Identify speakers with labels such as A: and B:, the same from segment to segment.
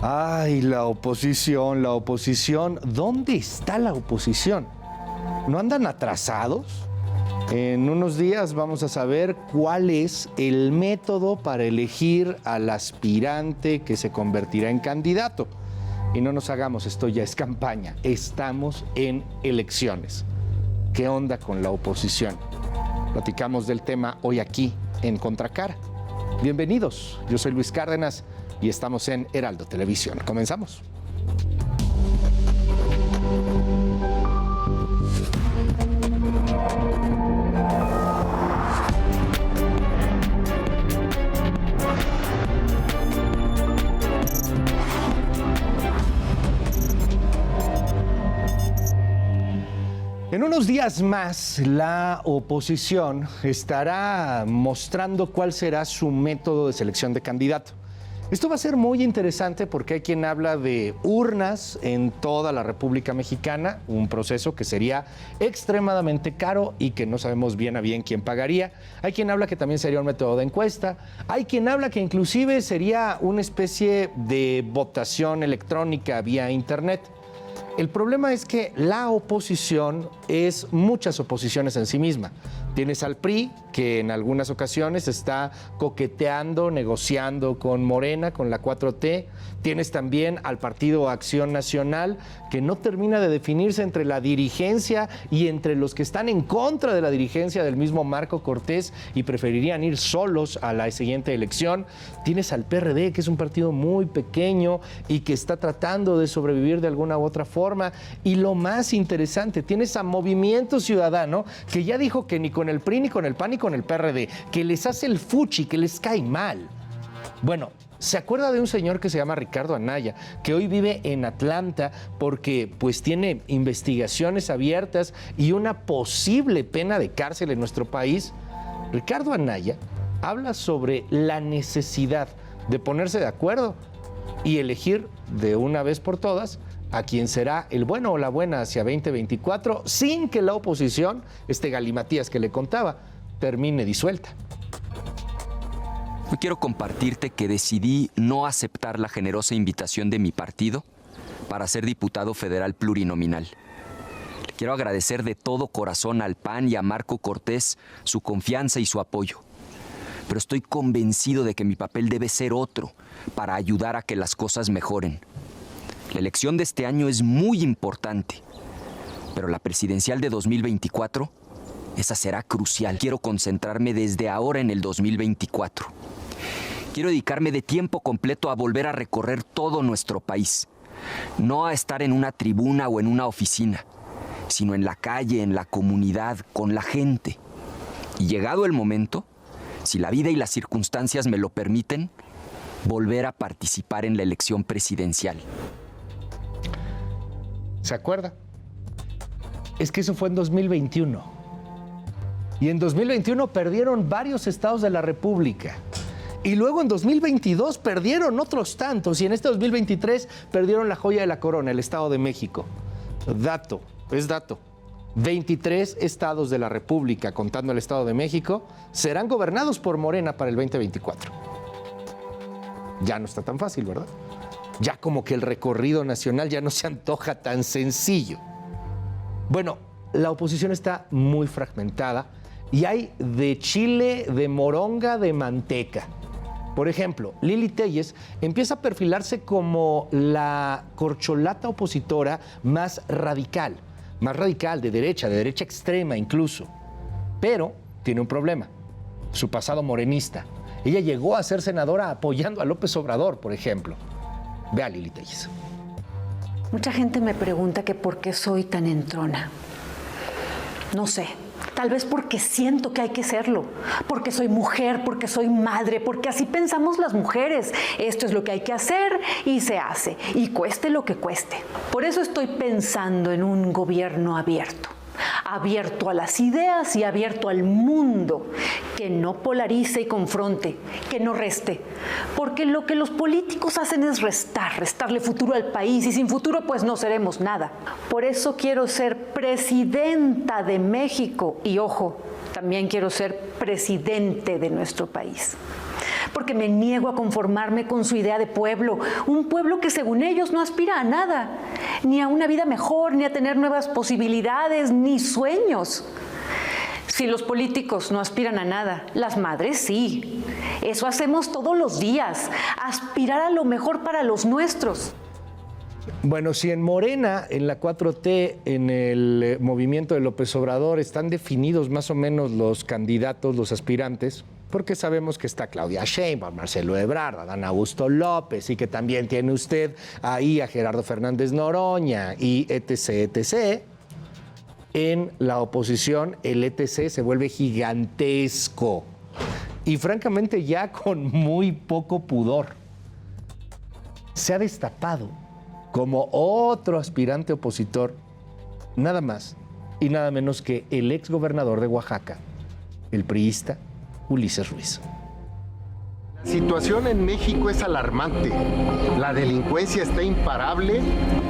A: Ay, la oposición, la oposición. ¿Dónde está la oposición? ¿No andan atrasados? En unos días vamos a saber cuál es el método para elegir al aspirante que se convertirá en candidato. Y no nos hagamos, esto ya es campaña. Estamos en elecciones. ¿Qué onda con la oposición? Platicamos del tema hoy aquí en Contracara. Bienvenidos, yo soy Luis Cárdenas y estamos en Heraldo Televisión. Comenzamos. En unos días más, la oposición estará mostrando cuál será su método de selección de candidato. Esto va a ser muy interesante porque hay quien habla de urnas en toda la República Mexicana, un proceso que sería extremadamente caro y que no sabemos bien a bien quién pagaría. Hay quien habla que también sería un método de encuesta. Hay quien habla que inclusive sería una especie de votación electrónica vía internet. El problema es que la oposición es muchas oposiciones en sí misma. Tienes al PRI, que en algunas ocasiones está coqueteando, negociando con Morena, con la 4T. Tienes también al Partido Acción Nacional, que no termina de definirse entre la dirigencia y entre los que están en contra de la dirigencia del mismo Marco Cortés y preferirían ir solos a la siguiente elección. Tienes al PRD, que es un partido muy pequeño y que está tratando de sobrevivir de alguna u otra forma. Y lo más interesante, tienes a Movimiento Ciudadano, que ya dijo que ni con el PRI, ni con el PAN, ni con el PRD, que les hace el fuchi, que les cae mal. Bueno, ¿se acuerda de un señor que se llama Ricardo Anaya, que hoy vive en Atlanta porque pues tiene investigaciones abiertas y una posible pena de cárcel en nuestro país? Ricardo Anaya habla sobre la necesidad de ponerse de acuerdo y elegir de una vez por todas a quien será el bueno o la buena hacia 2024 sin que la oposición, este galimatías que le contaba, termine disuelta.
B: Hoy quiero compartirte que decidí no aceptar la generosa invitación de mi partido para ser diputado federal plurinominal. Le quiero agradecer de todo corazón al PAN y a Marco Cortés su confianza y su apoyo. Pero estoy convencido de que mi papel debe ser otro para ayudar a que las cosas mejoren. La elección de este año es muy importante, pero la presidencial de 2024, esa será crucial. Quiero concentrarme desde ahora en el 2024. Quiero dedicarme de tiempo completo a volver a recorrer todo nuestro país. No a estar en una tribuna o en una oficina, sino en la calle, en la comunidad, con la gente. Y llegado el momento, si la vida y las circunstancias me lo permiten, volver a participar en la elección presidencial.
A: ¿Se acuerda? Es que eso fue en 2021. Y en 2021 perdieron varios estados de la República. Y luego en 2022 perdieron otros tantos. Y en este 2023 perdieron la joya de la corona, el Estado de México. Dato, es dato. 23 estados de la República, contando el Estado de México, serán gobernados por Morena para el 2024. Ya no está tan fácil, ¿verdad? Ya como que el recorrido nacional ya no se antoja tan sencillo. Bueno, la oposición está muy fragmentada y hay de chile, de moronga, de manteca. Por ejemplo, Lili Téllez empieza a perfilarse como la corcholata opositora más radical, de derecha extrema incluso. Pero tiene un problema, su pasado morenista. Ella llegó a ser senadora apoyando a López Obrador, por ejemplo. Ve a Lili Téllez.
C: Mucha gente me pregunta que por qué soy tan entrona. No sé, tal vez porque siento que hay que serlo, porque soy mujer, porque soy madre, porque así pensamos las mujeres. Esto es lo que hay que hacer y se hace, y cueste lo que cueste. Por eso estoy pensando en un gobierno abierto. Abierto a las ideas y abierto al mundo, que no polarice y confronte, que no reste, porque lo que los políticos hacen es restarle futuro al país y sin futuro pues no seremos nada. Por eso quiero ser presidenta de México y ojo, también quiero ser presidente de nuestro país. porque me niego a conformarme con su idea de pueblo, un pueblo que según ellos no aspira a nada, ni a una vida mejor, ni a tener nuevas posibilidades, ni sueños. Si los políticos no aspiran a nada, las madres sí. Eso hacemos todos los días, aspirar a lo mejor para los nuestros.
A: Bueno, si en Morena, en la 4T, en el movimiento de López Obrador, están definidos más o menos los candidatos, los aspirantes, porque sabemos que está Claudia Sheinbaum, Marcelo Ebrard, Adán Augusto López, y que también tiene usted ahí a Gerardo Fernández Noroña y etc., etc., en la oposición el ETC se vuelve gigantesco y francamente ya con muy poco pudor. Se ha destapado como otro aspirante opositor, nada más y nada menos que el exgobernador de Oaxaca, el priista Ulises Ruiz.
D: La situación en México es alarmante. La delincuencia está imparable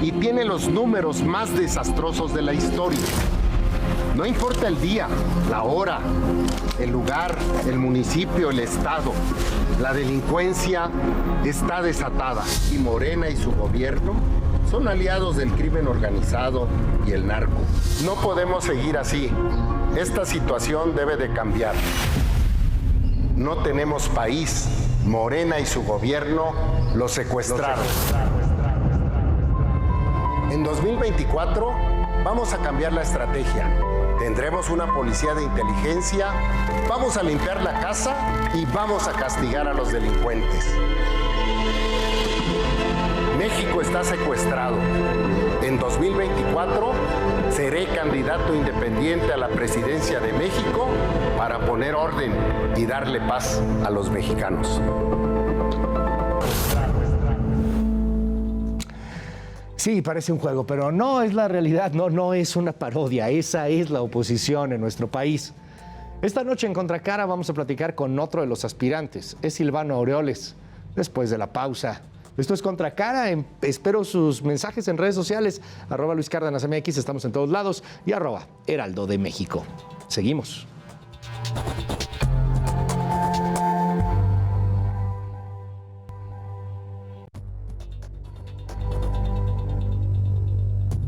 D: y tiene los números más desastrosos de la historia. No importa el día, la hora, el lugar, el municipio, el estado. La delincuencia está desatada y Morena y su gobierno son aliados del crimen organizado y el narco. No podemos seguir así. Esta situación debe de cambiar. No tenemos país. Morena y su gobierno lo secuestraron. En 2024 vamos a cambiar la estrategia. Tendremos una policía de inteligencia, vamos a limpiar la casa y vamos a castigar a los delincuentes. México está secuestrado. En 2024 seré candidato independiente a la presidencia de México para poner orden y darle paz a los mexicanos.
A: Sí, parece un juego, pero no es la realidad, no es una parodia, esa es la oposición en nuestro país. Esta noche en Contracara vamos a platicar con otro de los aspirantes, es Silvano Aureoles, después de la pausa. Esto es Contracara, espero sus mensajes en redes sociales, @LuisCárdenasMX, estamos en todos lados, y @Heraldo de México. Seguimos.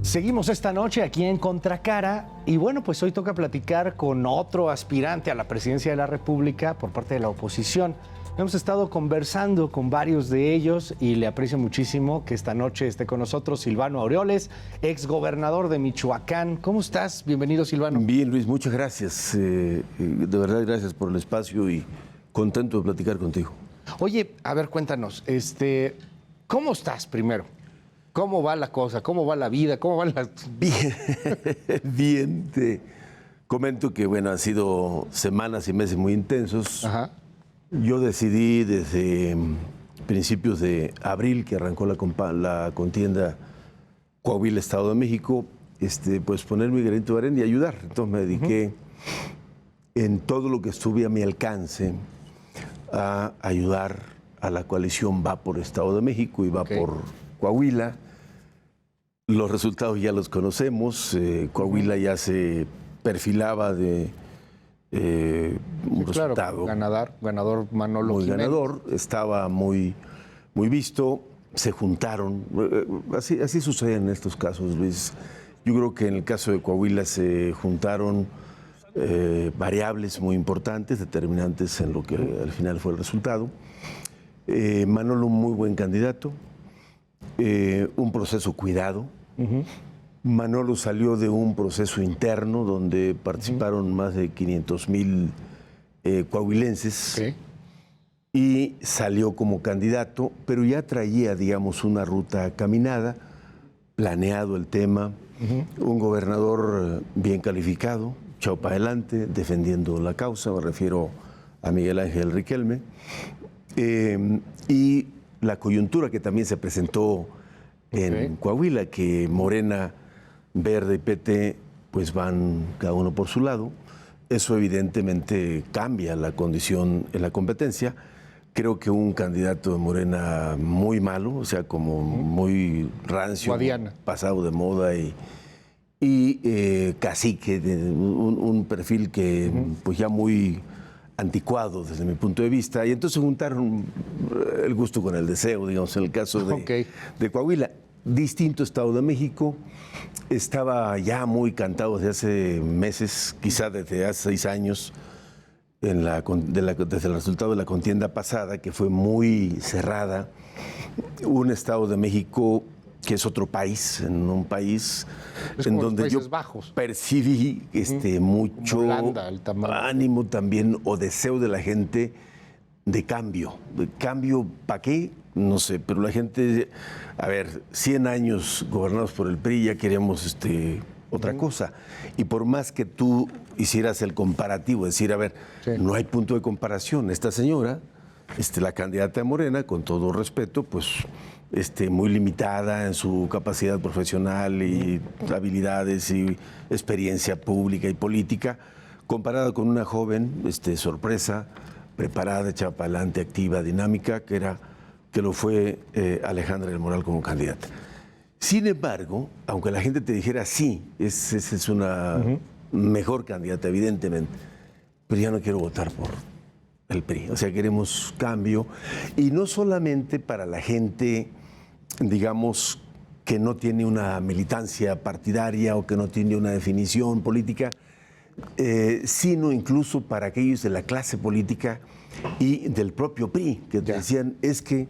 A: Seguimos esta noche aquí en Contracara y bueno, pues hoy toca platicar con otro aspirante a la presidencia de la República por parte de la oposición. Hemos estado conversando con varios de ellos y le aprecio muchísimo que esta noche esté con nosotros Silvano Aureoles, exgobernador de Michoacán. ¿Cómo estás? Bienvenido, Silvano.
E: Bien, Luis, muchas gracias. De verdad, gracias por el espacio y contento de platicar contigo.
A: Oye, a ver, cuéntanos, ¿cómo estás primero? ¿Cómo va la cosa? ¿Cómo va la vida? ¿Cómo van las...?
E: Bien, bien. Te comento que, bueno, han sido semanas y meses muy intensos.
A: Ajá.
E: Yo decidí desde principios de abril, que arrancó la contienda Coahuila-Estado de México, pues poner mi granito de arena y ayudar. Entonces me dediqué en todo lo que estuve a mi alcance a ayudar a la coalición Va por Estado de México y Va por Coahuila. Los resultados ya los conocemos. Coahuila ya se perfilaba de un resultado
A: ganador Manolo
E: muy
A: Jiménez.
E: ganador, estaba muy visto, se juntaron, así sucede en estos casos, Luis. Yo creo que en el caso de Coahuila se juntaron variables muy importantes, determinantes en lo que al final fue el resultado. Manolo, un muy buen candidato, un proceso cuidado. Manolo salió de un proceso interno donde participaron más de 500,000 coahuilenses y salió como candidato, pero ya traía, digamos, una ruta caminada, planeado el tema, un gobernador bien calificado, echado para adelante, defendiendo la causa, me refiero a Miguel Ángel Riquelme, y la coyuntura que también se presentó en Coahuila, que Morena, Verde y PT pues van cada uno por su lado. Eso evidentemente cambia la condición en la competencia. Creo que un candidato de Morena muy malo, o sea, como muy rancio,
A: Guadiana,
E: pasado de moda y cacique, un perfil que pues ya muy anticuado desde mi punto de vista, y entonces juntaron el gusto con el deseo, digamos, en el caso de Coahuila. Distinto Estado de México, estaba ya muy cantado desde hace meses, quizá desde hace 6 años, desde el resultado de la contienda pasada, que fue muy cerrada. Un Estado de México que es otro país, en un país en donde yo percibí mucho
A: Holanda,
E: ánimo también o deseo de la gente de cambio. ¿De cambio para qué? No sé, pero la gente, 100 años gobernados por el PRI, ya queríamos otra cosa. Y por más que tú hicieras el comparativo, decir, no hay punto de comparación. Esta señora, la candidata de Morena, con todo respeto, pues muy limitada en su capacidad profesional y habilidades y experiencia pública y política, comparada con una joven, sorpresa, preparada, echada para adelante, activa, dinámica, que lo fue Alejandra del Moral como candidata. Sin embargo, aunque la gente te dijera sí, esa es una mejor candidata, evidentemente, pero ya no quiero votar por el PRI. O sea, queremos cambio. Y no solamente para la gente, digamos, que no tiene una militancia partidaria o que no tiene una definición política, sino incluso para aquellos de la clase política y del propio PRI, que te decían, es que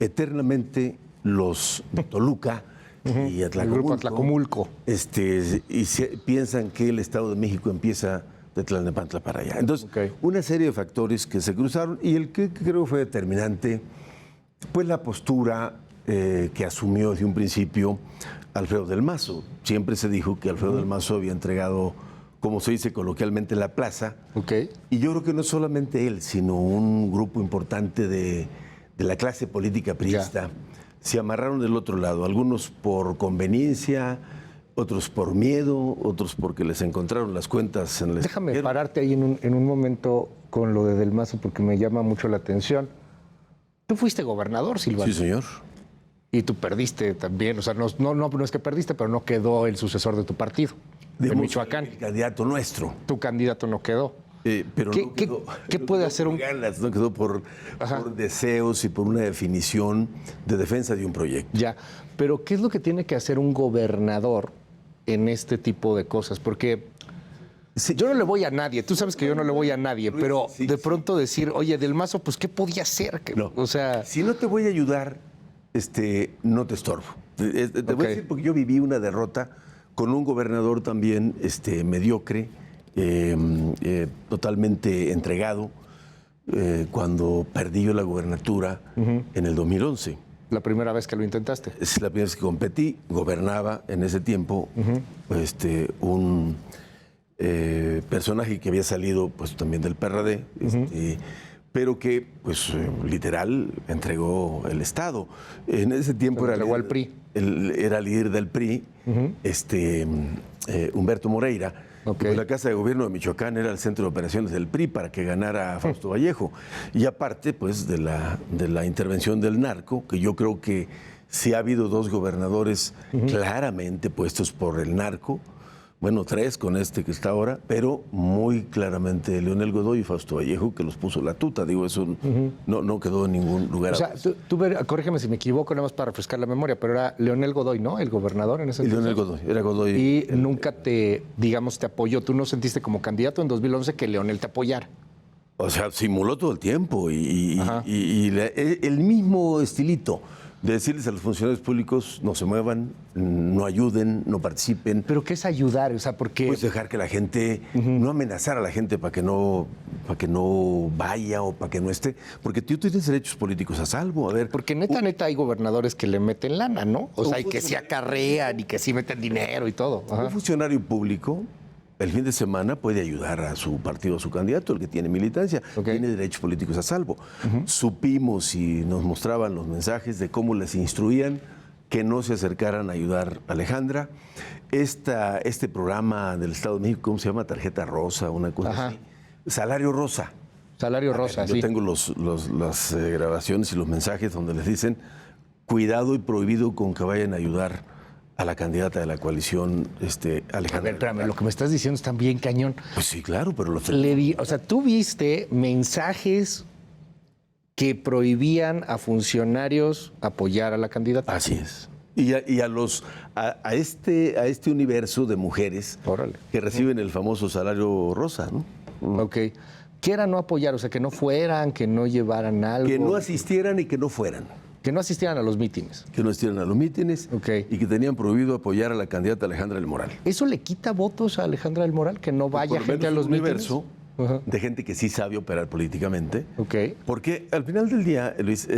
E: eternamente los de Toluca y
A: Atlacomulco
E: piensan que el Estado de México empieza de Tlalnepantla para allá. Entonces, una serie de factores que se cruzaron, y el que creo fue determinante, pues la postura que asumió desde un principio Alfredo del Mazo. Siempre se dijo que Alfredo del Mazo había entregado, como se dice coloquialmente, la plaza. Y yo creo que no solamente él, sino un grupo importante de la clase política priista se amarraron del otro lado. Algunos por conveniencia, otros por miedo, otros porque les encontraron las cuentas en el
A: Déjame
E: extranjero.
A: pararte ahí en un momento con lo de Del Mazo, porque me llama mucho la atención. Tú fuiste gobernador, Silvano.
E: Sí, señor.
A: Y tú perdiste también, o sea, no es que perdiste, pero no quedó el sucesor de tu partido, de Michoacán.
E: El candidato nuestro.
A: Tu candidato no quedó.
E: Pero
A: ¿Qué puede hacer
E: por ganas, no quedó por deseos y por una definición de defensa de un proyecto.
A: Ya, pero ¿qué es lo que tiene que hacer un gobernador en este tipo de cosas? Porque yo no le voy a nadie, tú sabes que yo no le voy a nadie, pero de pronto decir, oye, Del Mazo, pues, ¿qué podía hacer?
E: No.
A: O sea,
E: si no te voy a ayudar, no te estorbo. Te voy a decir porque yo viví una derrota con un gobernador también mediocre, totalmente entregado, cuando perdí yo la gubernatura en el 2011.
A: la primera vez que lo intentaste.
E: Es la primera vez que competí, gobernaba en ese tiempo un personaje que había salido pues también del PRD, pero que pues literal entregó el Estado. En ese tiempo era
A: líder, al PRI.
E: Era líder del PRI, Humberto Moreira.
A: Okay.
E: Pues la Casa de Gobierno de Michoacán era el centro de operaciones del PRI para que ganara Fausto Vallejo. Y aparte, pues, de la intervención del narco, que yo creo que sí ha habido dos gobernadores claramente puestos por el narco, bueno, tres con este que está ahora, pero muy claramente Leonel Godoy y Fausto Vallejo, que los puso la tuta. Digo, eso no quedó en ningún lugar.
A: O sea, corrígeme si me equivoco, nada más para refrescar la memoria, pero era Leonel Godoy, ¿no? El gobernador en ese entonces.
E: Leonel Godoy, era Godoy.
A: Y nunca te apoyó. ¿Tú no sentiste como candidato en 2011 que Leonel te apoyara?
E: O sea, simuló todo el tiempo y el mismo estilito de decirles a los funcionarios públicos no se muevan, no ayuden, no participen.
A: ¿Pero qué es ayudar? O sea, porque...
E: Pues dejar que la gente, no amenazar a la gente para que no vaya o para que no esté, porque tú tienes derechos políticos a salvo. A ver,
A: porque neta hay gobernadores que le meten lana, ¿no? O sea, y que sí acarrean y que sí meten dinero y todo.
E: Un funcionario público el fin de semana puede ayudar a su partido, a su candidato, el que tiene militancia, tiene derechos políticos a salvo. Supimos y nos mostraban los mensajes de cómo les instruían que no se acercaran a ayudar a Alejandra. Este programa del Estado de México, ¿cómo se llama? Tarjeta Rosa, una cosa así. Salario Rosa.
A: Salario Rosa, sí.
E: Yo tengo las grabaciones y los mensajes donde les dicen cuidado y prohibido con que vayan a ayudar a la candidata de la coalición,
A: A
E: Alejandra.
A: ver, espérame, lo que me estás diciendo está bien cañón.
E: Pues sí, claro, pero lo
A: O sea, tú viste mensajes que prohibían a funcionarios apoyar a la candidata.
E: Así es. Y a este universo de mujeres
A: Órale.
E: que reciben el famoso salario rosa, ¿no?
A: Ok. ¿Qué era no apoyar? O sea, que no fueran, que no llevaran algo.
E: Que no asistieran y que no fueran.
A: Que no asistieran a los mítines.
E: Que no asistieran a los mítines
A: Ok.
E: y que tenían prohibido apoyar a la candidata Alejandra del Moral.
A: ¿Eso le quita votos a Alejandra del Moral? ¿Que no vaya
E: Por lo
A: gente a
E: menos
A: los
E: un
A: mítines?
E: universo
A: Ajá.
E: de gente que sí sabe operar políticamente.
A: Ok.
E: Porque al final del día, Luis,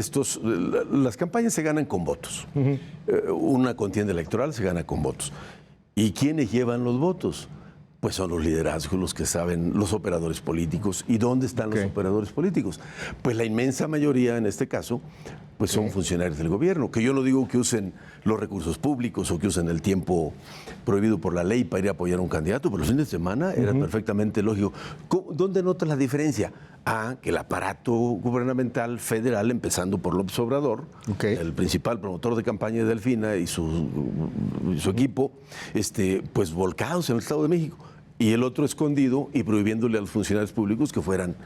E: las campañas se ganan con votos. Una contienda electoral se gana con votos. ¿Y quiénes llevan los votos? Pues son los liderazgos, los que saben, los operadores políticos. ¿Y dónde están
A: Ok.
E: los operadores políticos? Pues la inmensa mayoría, en este caso, pues son funcionarios del gobierno. Que yo no digo que usen los recursos públicos o que usen el tiempo prohibido por la ley para ir a apoyar a un candidato, pero los fines de semana era perfectamente lógico. ¿Dónde notas la diferencia? Que el aparato gubernamental federal, empezando por López Obrador,
A: Ok.
E: el principal promotor de campaña de Delfina y su equipo, pues volcados en el Estado de México. Y el otro escondido y prohibiéndole a los funcionarios públicos que fueran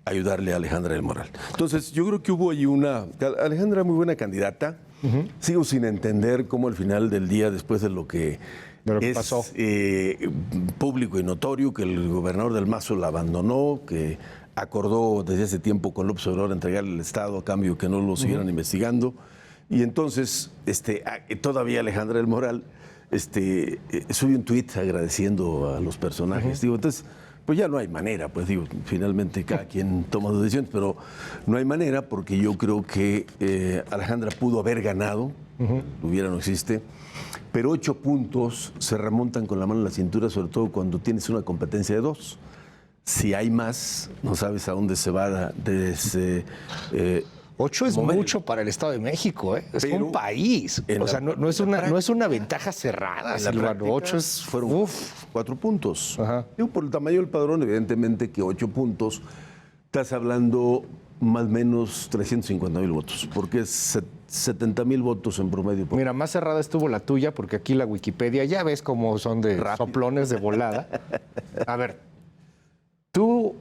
E: a ayudarle a Alejandra del Moral. Entonces, yo creo que hubo ahí Alejandra, muy buena candidata. Sigo sin entender cómo al final del día, después de lo que es
A: pasó.
E: público y notorio, que el gobernador del Mazo la abandonó, que acordó desde hace tiempo con López Obrador entregarle el Estado a cambio que no lo siguieran investigando. Y entonces, todavía Alejandra del Moral sube un tuit agradeciendo a los personajes. Digo, entonces, pues ya no hay manera, pues digo, finalmente cada quien toma sus decisiones, pero no hay manera porque yo creo que Alejandra pudo haber ganado, hubiera no existe, pero 8 puntos se remontan con la mano en la cintura, sobre todo cuando tienes una competencia de 2. Si hay más, no sabes a dónde se va de ese...
A: 8 es
E: momento.
A: mucho para el Estado de México, ¿eh? Es
E: Pero
A: un país.
E: en
A: O
E: la-
A: sea, no es una ventaja cerrada,
E: En la
A: Silvano.
E: práctica
A: 8
E: fueron 4 puntos.
A: Ajá.
E: Digo, por el tamaño del padrón, evidentemente que 8 puntos, estás hablando más o menos 350,000 votos, porque es 70,000 votos en promedio.
A: Mira, más cerrada estuvo la tuya, porque aquí la Wikipedia, ya ves cómo son de soplones de volada. A ver, tú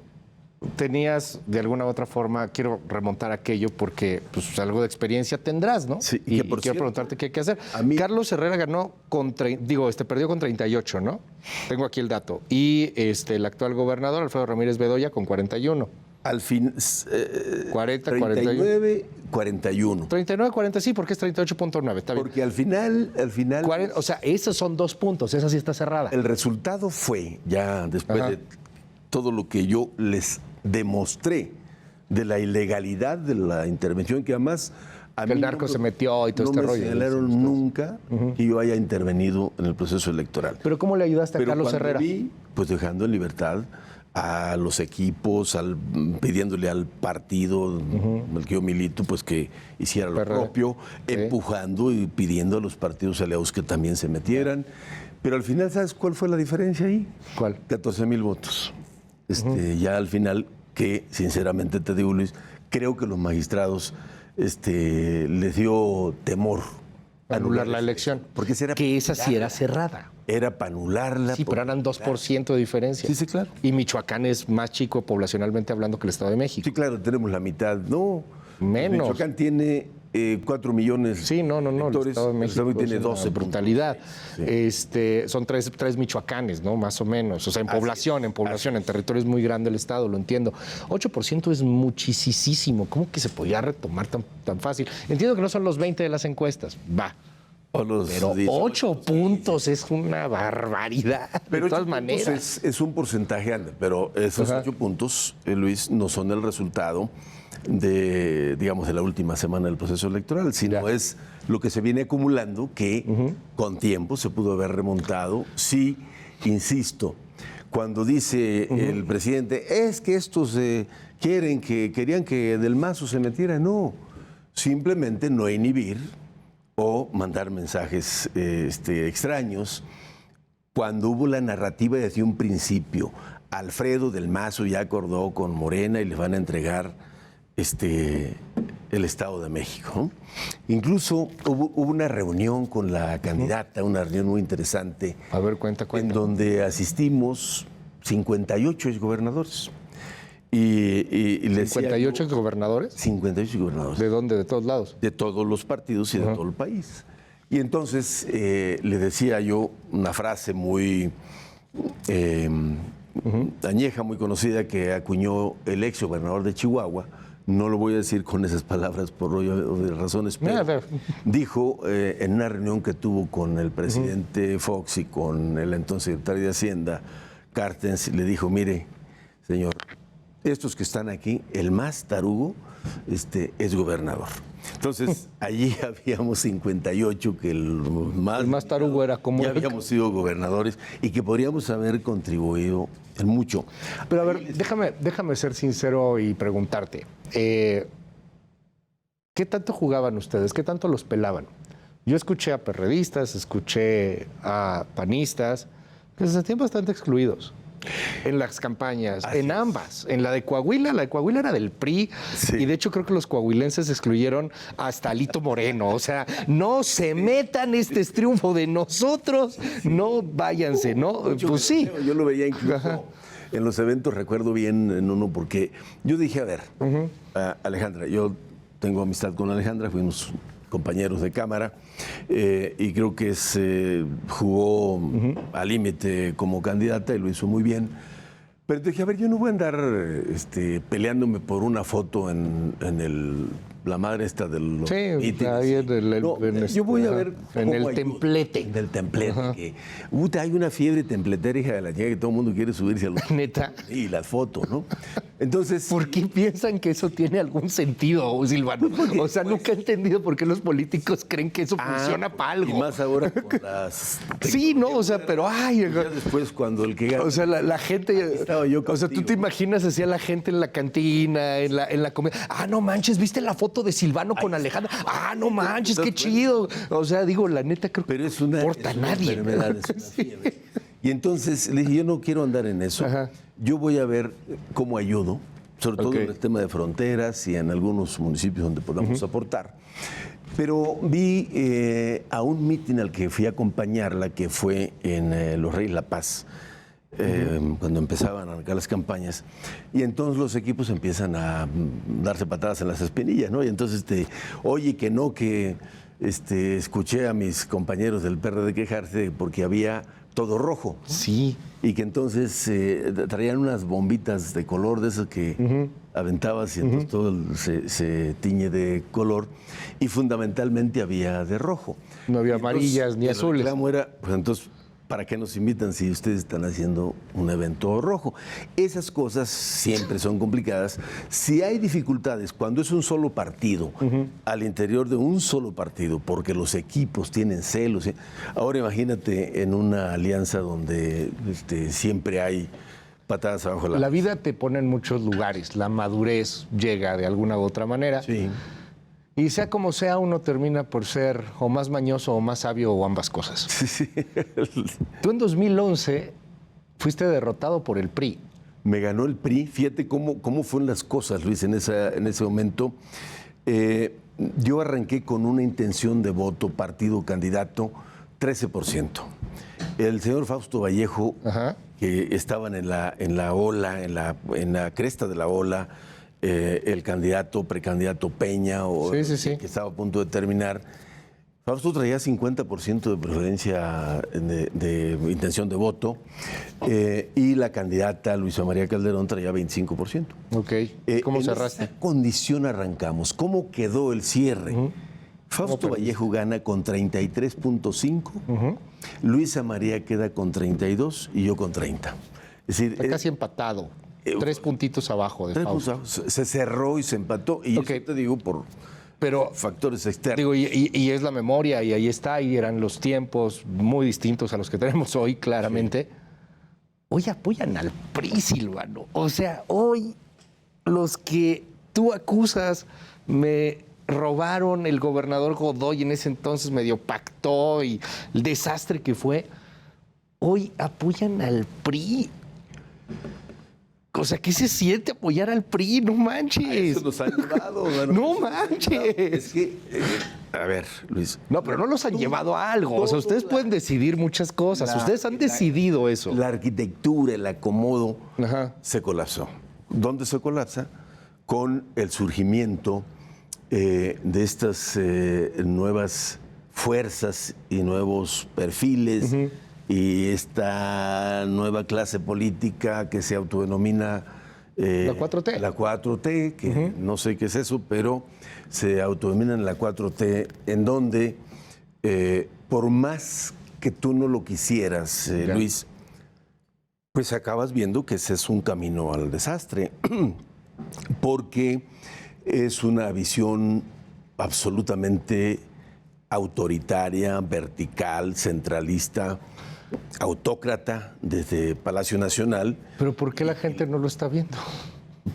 A: tenías, de alguna u otra forma, quiero remontar aquello porque pues, algo de experiencia tendrás, ¿no?
E: Sí,
A: y
E: que por
A: quiero
E: cierto,
A: preguntarte qué hay que hacer.
E: a mí-
A: Carlos Herrera ganó perdió con 38, ¿no? Tengo aquí el dato. Y el actual gobernador, Alfredo Ramírez Bedoya, con 41.
E: Al fin,
A: 40,
E: 39, 41.
A: 39, 40, sí, porque es 38.9, está bien.
E: Porque al final
A: 40, o sea, esos son 2 puntos, esa sí está cerrada.
E: el resultado fue, ya después
A: Ajá.
E: de todo lo que yo les demostré de la ilegalidad de la intervención, que además a
A: Que el
E: mí
A: narco se metió y todo
E: no
A: este
E: me
A: rollo.
E: señalaron nunca que yo haya intervenido en el proceso electoral.
A: Pero ¿cómo le ayudaste a
E: Pero
A: Carlos
E: cuando
A: Herrera?
E: vi, pues dejando en libertad a los equipos, pidiéndole al partido en el que yo milito, pues que hiciera lo
A: PRD.
E: propio,
A: Sí.
E: empujando y pidiendo a los partidos aliados que también se metieran. Pero al final, ¿sabes cuál fue la diferencia ahí?
A: ¿Cuál?
E: 14,000 votos. Ya al final, que sinceramente te digo, Luis, creo que los magistrados les dio temor
A: Anular la elección.
E: Porque
A: que esa sí era cerrada.
E: Era para anularla.
A: Sí, pero eran 2% de diferencia.
E: Sí, sí, claro.
A: Y Michoacán es más chico poblacionalmente hablando que el Estado de México.
E: Sí, claro, tenemos la mitad. No.
A: Menos.
E: Michoacán tiene 4 millones.
A: Sí, no. El
E: electores.
A: Estado de México
E: tiene
A: es una
E: 12.
A: brutalidad. Son tres Michoacanes, ¿no? Más o menos. O sea, en población, en territorio es muy grande el Estado, lo entiendo. 8% es muchísimo. ¿Cómo que se podía retomar tan fácil? Entiendo que no son los 20 de las encuestas. Va. Pero 8 puntos es una barbaridad.
E: Pero
A: de todas
E: 8 puntos
A: maneras.
E: es un porcentaje alto, pero esos 8 puntos, Luis, no son el resultado de la última semana del proceso electoral, sino es lo que se viene acumulando que con tiempo se pudo haber remontado. Sí, insisto, cuando dice el presidente, es que estos querían que Del Mazo se metiera, no, simplemente no inhibir o mandar mensajes extraños. Cuando hubo la narrativa desde un principio, Alfredo Del Mazo ya acordó con Morena y les van a entregar el Estado de México, ¿no? Incluso hubo una reunión con la candidata, una reunión muy interesante.
A: A ver, cuenta.
E: En donde asistimos 58 exgobernadores. Y les decía
A: ¿58
E: yo,
A: exgobernadores?
E: 58 gobernadores.
A: ¿De dónde? ¿De todos lados?
E: De todos los partidos y de todo el país. Y entonces le decía yo una frase muy añeja, muy conocida, que acuñó el ex gobernador de Chihuahua. No lo voy a decir con esas palabras por razones, pero dijo en una reunión que tuvo con el presidente Fox y con el entonces secretario de Hacienda, Cartens, le dijo, mire, señor, estos que están aquí, el más tarugo es gobernador. Entonces, allí habíamos 58 que el más
A: tarugo era como...
E: Ya habíamos sido gobernadores y que podríamos haber contribuido en mucho.
A: Pero a ver, déjame ser sincero y preguntarte. ¿Qué tanto jugaban ustedes? ¿Qué tanto los pelaban? Yo escuché a perredistas, escuché a panistas que se sentían bastante excluidos en las campañas, en ambas. En la de Coahuila era del PRI, sí. Y de hecho creo que los coahuilenses excluyeron hasta Alito Moreno. O sea, no se metan, este es triunfo de nosotros, no váyanse, ¿no? Pues sí.
E: Yo lo veía incluso en los eventos, recuerdo bien en uno, porque yo dije, a ver, Alejandra, yo tengo amistad con Alejandra, fuimos compañeros de cámara, y creo que jugó al límite como candidata y lo hizo muy bien. Pero dije, a ver, yo no voy a andar peleándome por una foto en la madre esta del...
A: Sí, ahí
E: yo voy a ver...
A: En el templete.
E: En el templete. Que, hay una fiebre templetera, hija de la chica, que todo el mundo quiere subirse a los...
A: Neta.
E: Y las fotos, ¿no? Entonces...
A: ¿Por qué piensan que eso tiene algún sentido, Silvano? O sea, nunca he entendido por qué los políticos creen que eso funciona para algo.
E: Y más ahora con las...
A: Sí, no, o sea, pero ay...
E: Ya después cuando el que gana...
A: O sea, la gente...
E: Estaba yo contigo.
A: O sea, tú te imaginas así a la gente en la cantina, en la comida. Ah, no manches, ¿viste la foto de Silvano con Alejandra? Ah, no manches, qué chido. O sea, digo, la neta creo que no importa a nadie.
E: Es una fiebre. Y entonces le dije, yo no quiero andar en eso. Yo voy a ver cómo ayudo, sobre todo en el tema de fronteras y en algunos municipios donde podamos aportar. Pero vi a un mitin al que fui a acompañarla, que fue en Los Reyes La Paz, cuando empezaban a arrancar las campañas, y entonces los equipos empiezan a darse patadas en las espinillas, ¿no? Y entonces oye, que no, que escuché a mis compañeros del PRD quejarse porque había todo rojo.
A: Sí.
E: Y que entonces traían unas bombitas de color de esas que aventabas y entonces todo se tiñe de color, y fundamentalmente había de rojo.
A: No había amarillas ni azules.
E: El reclamo era, pues entonces, ¿para qué nos invitan si ustedes están haciendo un evento rojo? Esas cosas siempre son complicadas. Si hay dificultades cuando es un solo partido, al interior de un solo partido, porque los equipos tienen celos. Ahora imagínate en una alianza donde siempre hay patadas abajo
A: la vida te pone en muchos lugares. La madurez llega de alguna u otra manera.
E: Sí.
A: Y sea como sea, uno termina por ser o más mañoso o más sabio o ambas cosas.
E: Sí.
A: Tú en 2011 fuiste derrotado por el PRI.
E: Me ganó el PRI. Fíjate cómo fueron las cosas, Luis, en ese momento. Yo arranqué con una intención de voto, partido, candidato, 13%. El señor Fausto Vallejo, que estaban en la ola, en la cresta de la ola, el candidato, precandidato Peña, que estaba a punto de terminar. Fausto traía 50% de preferencia de intención de voto, y la candidata Luisa María Calderón traía 25%.
A: Ok. ¿Cómo cerraste?
E: En esa condición arrancamos. ¿Cómo quedó el cierre? Fausto Vallejo gana con 33.5%, Luisa María queda con 32% y yo con 30%. Es decir,
A: está casi empatado. 3 puntitos abajo de Fausto.
E: Se cerró y se empató. Y eso te digo por factores externos.
A: Digo, y es la memoria, y ahí está, y eran los tiempos muy distintos a los que tenemos hoy, claramente. Sí. Hoy apoyan al PRI, Silvano. O sea, hoy los que tú acusas me robaron, el gobernador Godoy en ese entonces medio pactó, y el desastre que fue, hoy apoyan al PRI. O sea, ¿qué se siente apoyar al PRI? No manches.
E: Eso nos ha llevado, mano.
A: No manches.
E: Es que, a ver, Luis.
A: No, pero no los han llevado a algo. O sea, ustedes pueden decidir muchas cosas. Ustedes han decidido eso.
E: La arquitectura, el acomodo,
A: Ajá.
E: se colapsó. ¿Dónde se colapsa? Con el surgimiento de estas nuevas fuerzas y nuevos perfiles y esta nueva clase política que se autodenomina
A: La 4T.
E: La 4T, que no sé qué es eso, pero se autodenominan la 4T, en donde por más que tú no lo quisieras, Luis, pues acabas viendo que ese es un camino al desastre, porque es una visión absolutamente autoritaria, vertical, centralista, autócrata desde Palacio Nacional.
A: Pero ¿por qué la gente no lo está viendo?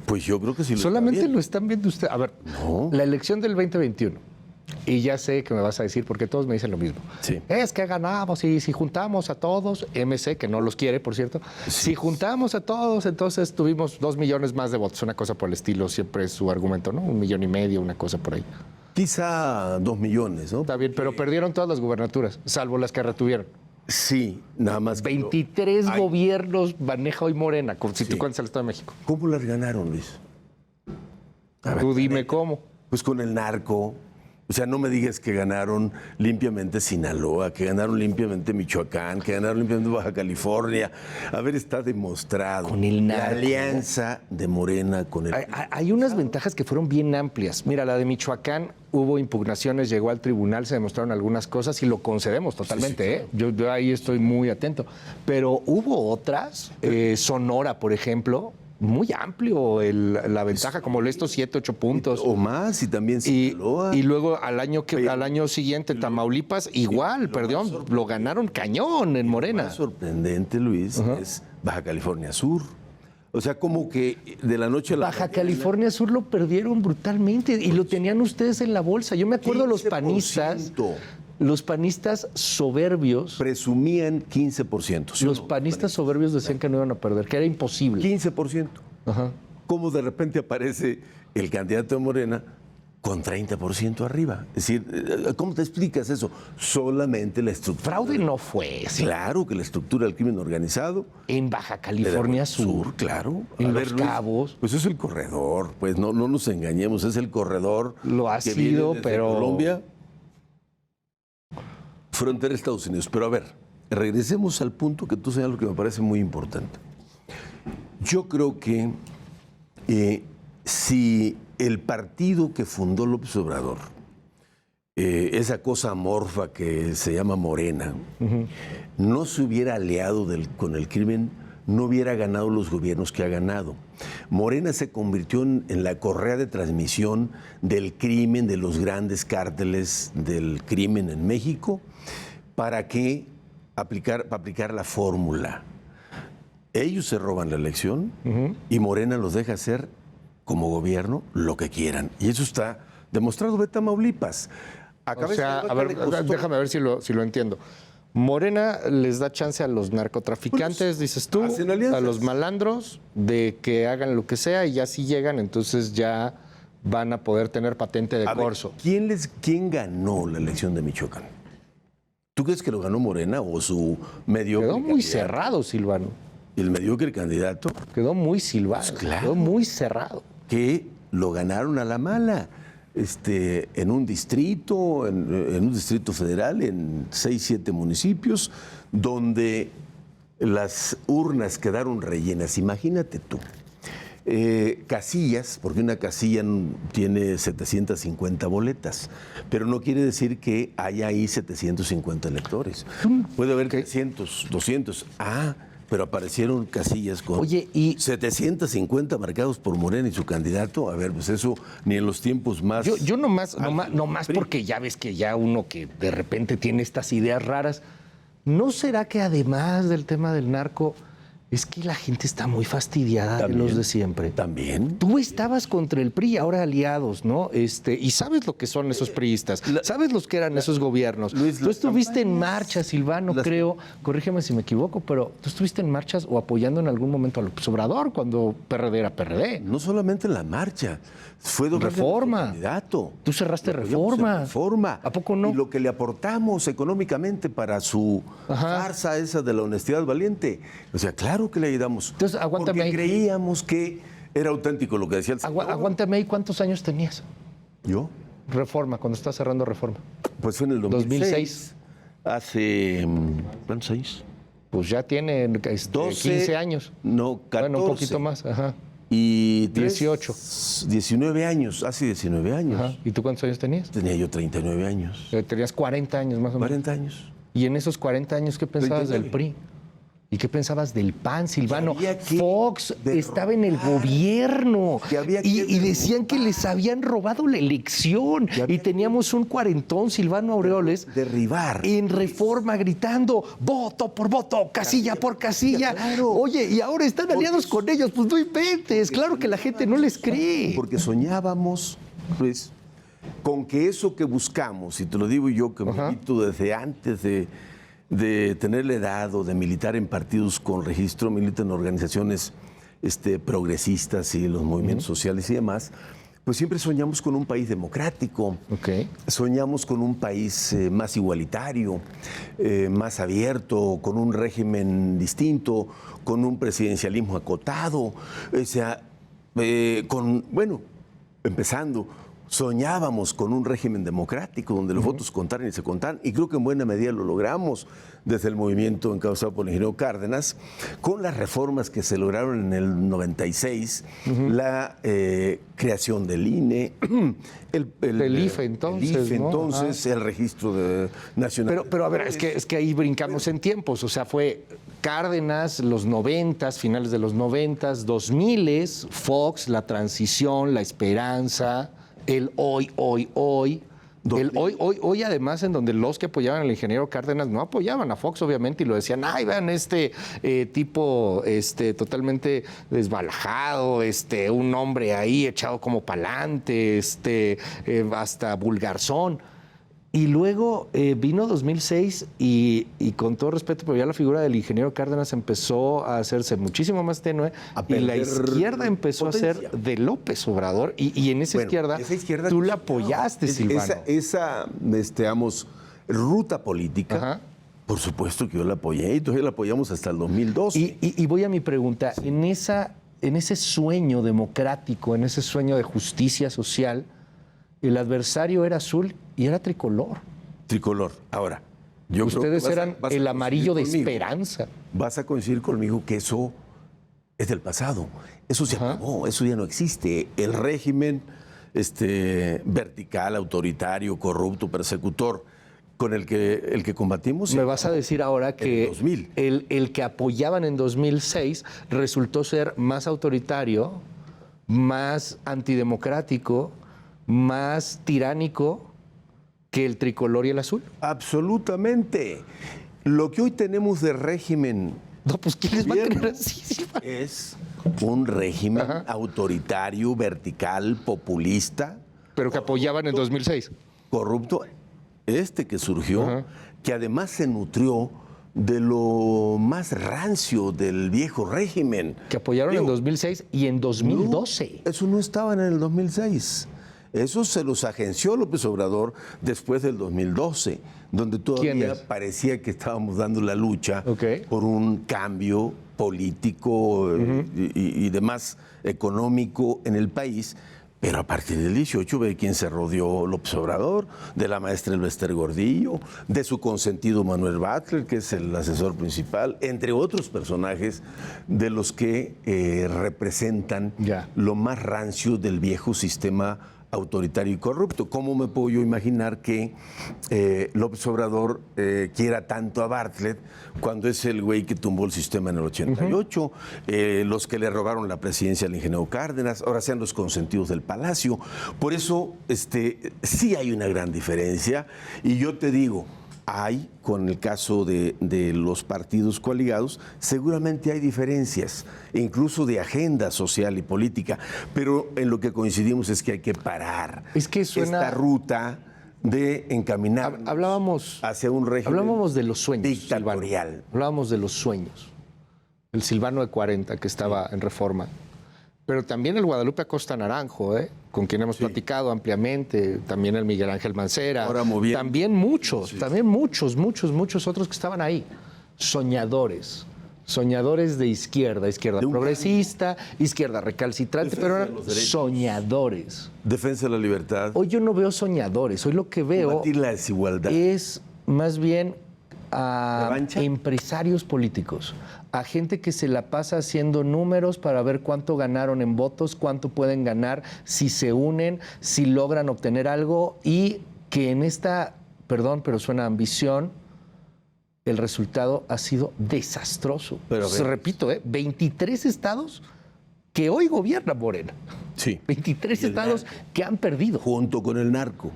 E: Pues yo creo que sí lo
A: Solamente
E: está viendo.
A: lo están viendo ustedes. A ver,
E: No.
A: la elección del 2021. Y ya sé que me vas a decir, porque todos me dicen lo mismo.
E: Sí.
A: Es que ganamos y si juntamos a todos, MC, que no los quiere, por cierto, si juntamos a todos, entonces tuvimos 2 millones más de votos, una cosa por el estilo, siempre es su argumento, ¿no? 1,5 millones, una cosa por ahí.
E: Quizá 2 millones, ¿no?
A: Está bien, pero perdieron todas las gubernaturas, salvo las que retuvieron.
E: Sí, nada más.
A: 23
E: Ay,
A: gobiernos maneja hoy Morena, si tú
E: Sí.
A: cuentas el Estado de México.
E: ¿Cómo las ganaron, Luis? A ver,
A: Tú dime cómo.
E: Pues con el narco. O sea, no me digas que ganaron limpiamente Sinaloa, que ganaron limpiamente Michoacán, que ganaron limpiamente Baja California. A ver, está demostrado.
A: Con el
E: La
A: narco.
E: alianza de Morena con el...
A: Hay unas ventajas que fueron bien amplias. Mira, la de Michoacán, hubo impugnaciones, llegó al tribunal, se demostraron algunas cosas y lo concedemos totalmente. ¿Eh? Yo ahí estoy muy atento. Pero hubo otras, Sonora, por ejemplo, muy amplio la ventaja, como estos 7, 8 puntos.
E: O más, y también
A: Y
E: Sinaloa.
A: luego al año siguiente, Tamaulipas, igual, perdón, lo ganaron cañón en
E: Lo
A: Morena.
E: más sorprendente, Luis, es Baja California Sur. O sea, como que de la noche a la
A: Baja
E: mañana,
A: California Sur lo perdieron brutalmente y lo tenían ustedes en la bolsa. Yo me acuerdo los
E: 15%.
A: panistas soberbios,
E: presumían 15%. ¿sí o
A: los
E: no?
A: panistas soberbios decían que no iban a perder, que era imposible.
E: 15%.
A: Ajá.
E: ¿Cómo de repente aparece el candidato de Morena con 30% arriba? Es decir, ¿cómo te explicas eso? Solamente la estructura.
A: Fraude no fue, sí.
E: Claro que la estructura del crimen organizado.
A: En Baja California Sur,
E: claro.
A: en
E: A ver,
A: Los
E: Luis,
A: Cabos.
E: pues es el corredor, pues no nos engañemos, es el corredor.
A: Lo ha
E: que
A: sido,
E: viene desde
A: pero-
E: Colombia, frontera de Estados Unidos. Pero a ver, regresemos al punto que tú señalas, que me parece muy importante. Yo creo que si el partido que fundó López Obrador, esa cosa amorfa que se llama Morena, no se hubiera aliado con el crimen, no hubiera ganado los gobiernos que ha ganado. Morena se convirtió en la correa de transmisión del crimen, de los grandes cárteles del crimen en México, para aplicar la fórmula. Ellos se roban la elección y Morena los deja hacer como gobierno lo que quieran. Y eso está demostrado. Ve Tamaulipas.
A: O sea, a ver, déjame ver si lo entiendo. Morena les da chance a los narcotraficantes, dices tú,
E: hacen alianzas.
A: a los malandros, de que hagan lo que sea y ya si llegan, entonces ya van a poder tener patente de
E: A ver,
A: corso.
E: ¿quién ganó la elección de Michoacán? ¿Tú crees que lo ganó Morena o su mediocre
A: Quedó muy
E: candidato?
A: cerrado, Silvano.
E: El mediocre candidato
A: Quedó muy silbado.
E: Pues claro.
A: Quedó muy cerrado.
E: que lo ganaron a la mala. En un distrito, en un distrito federal, en 6, 7 municipios, donde las urnas quedaron rellenas. Imagínate tú. Casillas, porque una casilla tiene 750 boletas, pero no quiere decir que haya ahí 750 electores. Puede haber 300, 200. Pero aparecieron casillas con
A: Oye, y-
E: 750 marcados por Morena y su candidato. A ver, pues eso ni en los tiempos más...
A: Yo nomás porque ya ves que ya uno que de repente tiene estas ideas raras, ¿no será que además del tema del narco, Es que la gente está muy fastidiada de los de siempre.
E: También.
A: Tú estabas contra el PRI, ahora aliados, ¿no? Y sabes lo que son esos priistas, sabes los que eran esos gobiernos.
E: Luis,
A: tú estuviste en marchas, Silvano, creo, corrígeme si me equivoco, pero tú estuviste en marchas o apoyando en algún momento a López Obrador cuando PRD era PRD.
E: No solamente en la marcha, fue
A: Reforma.
E: Candidato.
A: Tú cerraste Reforma.
E: Reforma.
A: ¿A poco no?
E: Y lo que le aportamos económicamente para su farsa esa de la honestidad valiente. O sea, claro que le ayudamos.
A: Entonces, aguántame
E: porque
A: ahí.
E: creíamos que era auténtico lo que decía el señor.
A: Aguántame ahí, ¿cuántos años tenías?
E: ¿Yo?
A: Reforma, cuando estás cerrando Reforma.
E: Pues fue en el
A: 2006.
E: Hace, ¿cuántos años?
A: Pues ya tiene 15 años.
E: No, 14.
A: Bueno, un poquito más, ajá.
E: Y
A: 18.
E: 19 años, hace 19 años.
A: Ajá. ¿Y tú cuántos años tenías?
E: Tenía yo 39 años.
A: Tenías 40 años más o menos.
E: 40 años.
A: Y en esos 40 años, ¿qué pensabas
E: 39.
A: del PRI? ¿Y qué pensabas del PAN, Silvano?
E: Que había que
A: Fox
E: derrotar,
A: estaba en el gobierno
E: que había que
A: y decían que les habían robado la elección. Y teníamos un cuarentón, Silvano Aureoles,
E: derribar.
A: en Reforma gritando voto por voto, casilla por casilla.
E: Claro.
A: Oye, y ahora están aliados con ellos, pues no inventes. Claro que la gente no les cree.
E: Porque soñábamos, Luis, con que eso que buscamos, y te lo digo yo que milito desde antes de tener la edad o de militar en partidos con registro, milito en organizaciones progresistas y los movimientos sociales y demás, pues siempre soñamos con un país democrático, soñamos con un país más igualitario, más abierto, con un régimen distinto, con un presidencialismo acotado, o sea, empezando, soñábamos con un régimen democrático donde los votos contaran y se contaran, y creo que en buena medida lo logramos desde el movimiento encabezado por el ingeniero Cárdenas, con las reformas que se lograron en el 96, la creación del INE,
A: el IFE entonces, ¿no?
E: El registro nacional.
A: Pero a ver, es que ahí brincamos en tiempos, o sea, fue Cárdenas, los 90s, finales de los 90s, 2000s, Fox, la transición, la esperanza, el hoy. El hoy, además, en donde los que apoyaban al ingeniero Cárdenas no apoyaban a Fox, obviamente, y lo decían, ay, vean tipo totalmente desbalajado, un hombre ahí echado como pa'lante, hasta vulgarzón. Y luego vino 2006 y con todo respeto, pero ya la figura del ingeniero Cárdenas empezó a hacerse muchísimo más tenue y la izquierda empezó a ser de López Obrador y en esa izquierda tú la apoyaste, Silvano.
E: Esa ruta política, por supuesto que yo la apoyé y todavía la apoyamos hasta el 2012.
A: Y voy a mi pregunta, en ese sueño democrático, en ese sueño de justicia social, el adversario era azul y era tricolor.
E: Tricolor. Ahora,
A: ustedes eran el amarillo de esperanza.
E: Vas a coincidir conmigo que eso es del pasado. Eso se acabó, eso ya no existe. El régimen vertical, autoritario, corrupto, persecutor, con el que combatimos.
A: Me vas a decir ahora que el que apoyaban en 2006 resultó ser más autoritario, más antidemocrático, más tiránico que el tricolor y el azul.
E: Absolutamente. Lo que hoy tenemos de régimen...
A: No, pues ¿quién les va a creer así?
E: Es un régimen autoritario, vertical, populista.
A: Pero que apoyaban en 2006.
E: Corrupto. Que surgió, que además se nutrió de lo más rancio del viejo régimen.
A: Que apoyaron en 2006 y en 2012.
E: No, eso no estaba en el 2006. Eso se los agenció López Obrador después del 2012, donde todavía parecía que estábamos dando la lucha por un cambio político y demás económico en el país. Pero a partir del 18 ve quién se rodeó López Obrador, de la maestra Elbester Gordillo, de su consentido Manuel Butler, que es el asesor principal, entre otros personajes de los que representan lo más rancio del viejo sistema autoritario y corrupto. ¿Cómo me puedo yo imaginar que López Obrador quiera tanto a Bartlett cuando es el güey que tumbó el sistema en el 88, los que le robaron la presidencia al ingeniero Cárdenas, ahora sean los consentidos del Palacio? Por eso sí hay una gran diferencia y yo te digo, hay, con el caso de los partidos coaligados, seguramente hay diferencias, incluso de agenda social y política, pero en lo que coincidimos es que hay que parar esta ruta de encaminar hacia un régimen
A: hablábamos de los sueños,
E: dictatorial.
A: Silvano. Hablábamos de los sueños. El Silvano de 40, que estaba en Reforma. Pero también el Guadalupe Acosta Naranjo, con quien hemos platicado ampliamente, también el Miguel Ángel Mancera, también muchos otros que estaban ahí, soñadores de izquierda progresista, izquierda recalcitrante, pero eran soñadores.
E: Defensa de la libertad.
A: Hoy yo no veo soñadores, hoy lo que veo
E: combatir la desigualdad.
A: Es más bien a empresarios políticos, a gente que se la pasa haciendo números para ver cuánto ganaron en votos, cuánto pueden ganar si se unen, si logran obtener algo, y que en esta, perdón, pero suena ambición, el resultado ha sido desastroso. Pero repito, 23 estados que hoy gobierna Morena.
E: Sí.
A: 23 estados que han perdido.
E: Junto con el narco.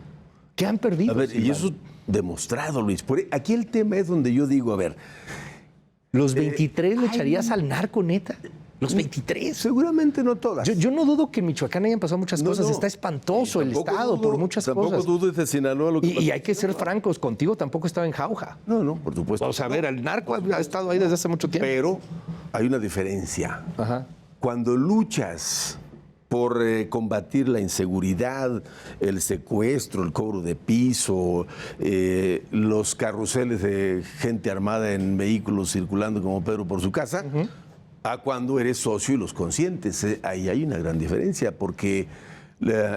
A: Que han perdido.
E: A ver, y eso demostrado, Luis. Aquí el tema es donde yo digo, a ver.
A: ¿Los 23 le echarías al narco, neta? ¿Los 23?
E: Seguramente no todas.
A: Yo no dudo que en Michoacán hayan pasado muchas cosas. Está espantoso el estado por muchas cosas.
E: Tampoco dudo de Sinaloa lo que
A: y hay que ser francos, contigo tampoco estaba en jauja.
E: No, por supuesto.
A: O sea, a ver, el narco ha estado ahí desde hace mucho tiempo.
E: Pero hay una diferencia.
A: Ajá.
E: Cuando luchas por combatir la inseguridad, el secuestro, el cobro de piso, los carruseles de gente armada en vehículos circulando como Pedro por su casa, a cuando eres socio y los consientes. Ahí hay una gran diferencia, porque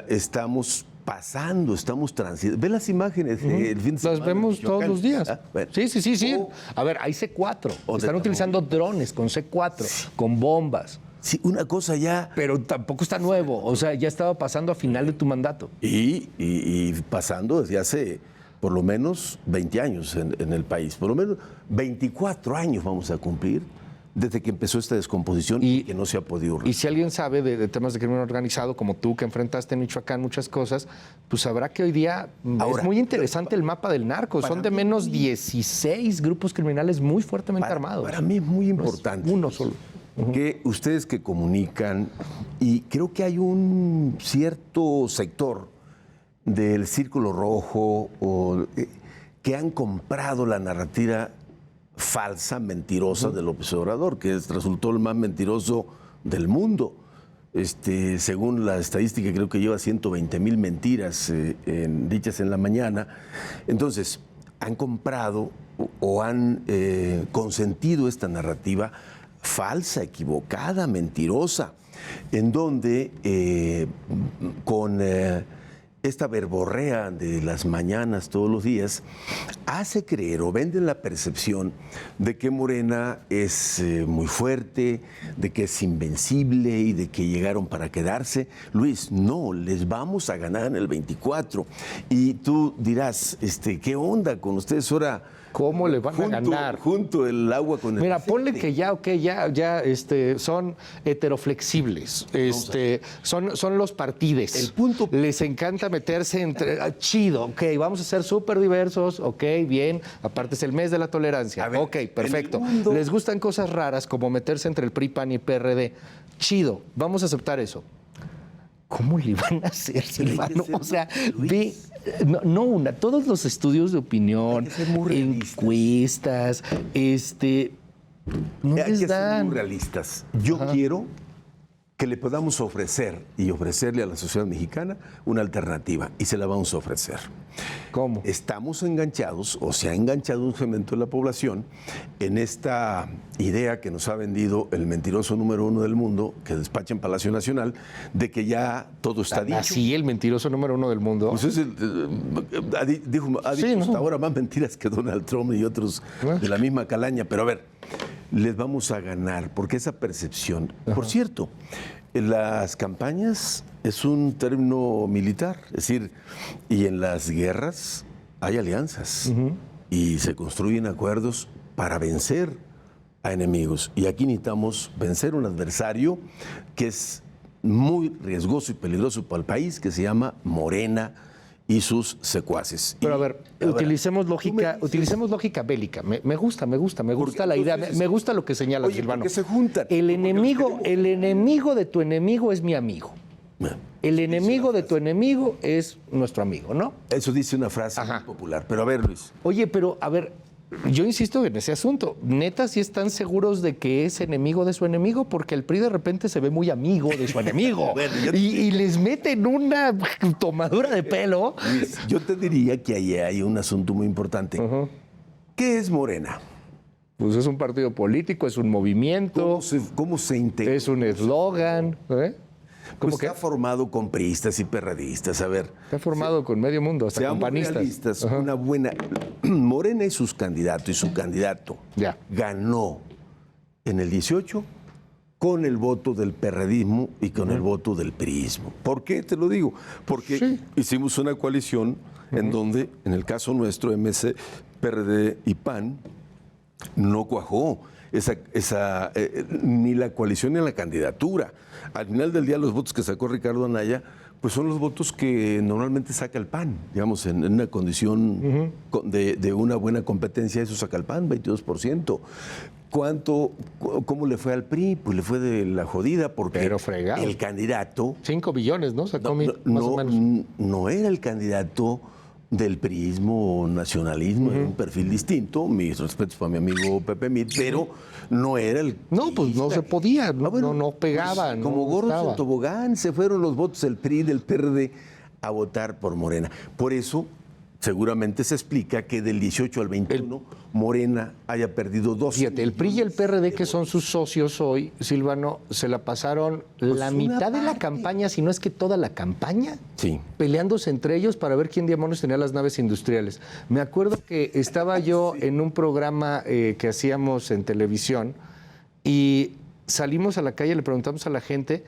E: estamos pasando, estamos transitando. ¿Ve las imágenes del fin de semana?
A: Las vemos todos los días.
E: Bueno.
A: Sí. A ver, hay C4. Están utilizando drones con C4, con bombas.
E: Sí, una cosa ya...
A: Pero tampoco está nuevo, o sea, ya estaba pasando a final de tu mandato.
E: Y pasando desde hace por lo menos 20 años en el país, por lo menos 24 años vamos a cumplir desde que empezó esta descomposición y que no se ha podido...
A: Y si alguien sabe de temas de crimen organizado, como tú, que enfrentaste en Michoacán muchas cosas, pues sabrá que hoy día es muy interesante el mapa del narco. Son de menos 16 grupos criminales muy fuertemente armados.
E: Para mí es muy importante.
A: Uno solo.
E: Que ustedes que comunican, y creo que hay un cierto sector del Círculo Rojo que han comprado la narrativa falsa, mentirosa del López Obrador, que resultó el más mentiroso del mundo. Según la estadística, creo que lleva 120,000 mentiras dichas en la mañana. Entonces, han comprado o han consentido esta narrativa falsa, equivocada, mentirosa, en donde con esta verborrea de las mañanas todos los días hace creer o venden la percepción de que Morena es muy fuerte, de que es invencible y de que llegaron para quedarse. Luis, no, les vamos a ganar en el 24. Y tú dirás, ¿qué onda con ustedes ahora?
A: ¿Cómo le van a ganar?
E: Junto el agua con el...
A: Mira, ponle que ya son heteroflexibles, son los partides.
E: El punto...
A: Les encanta meterse entre... chido, ok, vamos a ser súper diversos, ok, bien, aparte es el mes de la tolerancia, ver, ok, perfecto. Les gustan cosas raras como meterse entre el PRI, PAN y PRD, chido, vamos a aceptar eso. ¿Cómo le van a hacer, Silvano? O sea, ve... todos los estudios de opinión, encuestas, no les dan.
E: Ser muy realistas. Yo quiero que le podamos ofrecer y ofrecerle a la sociedad mexicana una alternativa, y se la vamos a ofrecer.
A: ¿Cómo?
E: Estamos enganchados, o se ha enganchado un segmento de la población en esta idea que nos ha vendido el mentiroso número 1 del mundo, que despacha en Palacio Nacional, de que ya todo está dicho.
A: Así, el mentiroso número 1 del mundo.
E: Pues ha dicho hasta ahora más mentiras que Donald Trump y otros de la misma calaña. Pero a ver, les vamos a ganar, porque esa percepción... Por cierto, en las campañas es un término militar, es decir, y en las guerras hay alianzas y se construyen acuerdos para vencer a enemigos. Y aquí necesitamos vencer un adversario que es muy riesgoso y peligroso para el país, que se llama Morena y sus secuaces.
A: Pero a
E: Y,
A: ver,
E: ahora,
A: utilicemos
E: tú me
A: lógica,
E: dices-
A: utilicemos lógica bélica. Me gusta
E: Porque
A: la idea,
E: entonces-
A: me gusta lo que señala
E: Oye,
A: Silvano.
E: porque se juntan.
A: El
E: Porque
A: enemigo de tu enemigo es mi amigo. El enemigo de tu enemigo es nuestro amigo, ¿no?
E: Eso dice una frase
A: Ajá.
E: muy popular. Pero a ver, Luis,
A: Oye, pero a ver, yo insisto en ese asunto. Neta, ¿sí están seguros de que es enemigo de su enemigo? Porque el PRI de repente se ve muy amigo de su enemigo.
E: Bueno, yo te-
A: y les meten una tomadura de pelo.
E: Luis, yo te diría que ahí hay un asunto muy importante. ¿Qué es Morena?
A: Pues es un partido político, es un movimiento,
E: ¿Cómo se integra?
A: es un eslogan. ¿Eh?
E: Pues
A: ¿Cómo que?
E: está formado con priistas y perredistas. A ver,
A: Está formado con medio mundo, hasta con
E: seamos
A: panistas.
E: realistas,
A: Ajá.
E: una buena... Morena y sus candidatos y su candidato
A: Ya.
E: ganó en el 18 con el voto del perredismo y con el voto del priismo. ¿Por qué te lo digo? Porque
A: Sí.
E: hicimos una coalición en donde, en el caso nuestro, MC, PRD y PAN, no cuajó ni la coalición ni la candidatura. Al final del día, los votos que sacó Ricardo Anaya, pues son los votos que normalmente saca el PAN, digamos, en una condición de una buena competencia, eso saca el PAN, 22%. ¿Cómo le fue al PRI? Pues le fue de la jodida, porque
A: Pero fregado.
E: el candidato
A: 5 billones, ¿no? Sacó más o
E: no,
A: menos.
E: no era el candidato del priismo o nacionalismo, era un perfil distinto. Mis respetos para mi amigo Pepe Mit, pero no era el.
A: No, pues no se podía, no pegaba.
E: Pues, como
A: no
E: gordos
A: gustaba.
E: en tobogán, se fueron los votos del PRI y del PRD a votar por Morena. Por eso, seguramente se explica que del 18 al 21, Morena haya perdido 2.
A: Fíjate, el PRI y el PRD, que son sus socios hoy, Silvano, se la pasaron la
E: una
A: mitad de la
E: parte.
A: campaña, si no es que toda la campaña,
E: Sí.
A: peleándose entre ellos para ver quién demonios tenía las naves industriales. Me acuerdo que estaba yo en un programa que hacíamos en televisión y salimos a la calle, le preguntamos a la gente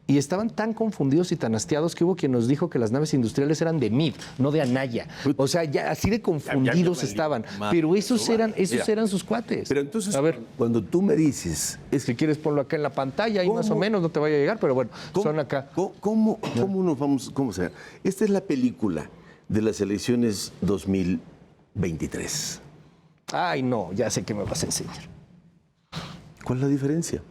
A: y estaban tan confundidos y tan hastiados que hubo quien nos dijo que las naves industriales eran de Mid, no de Anaya. O sea, ya así de confundidos
E: valió
A: estaban.
E: madre.
A: Pero esos eran
E: Mira,
A: sus cuates.
E: Pero entonces,
A: a ver,
E: cuando tú me dices,
A: si quieres ponlo acá en la pantalla, ahí más o
E: ¿Cómo?
A: menos, no te vaya a llegar, pero bueno, son acá.
E: ¿Cómo nos vamos? ¿Cómo sea? Esta es la película de las elecciones 2023.
A: Ay, no, ya sé qué me vas a enseñar.
E: ¿Cuál es la diferencia?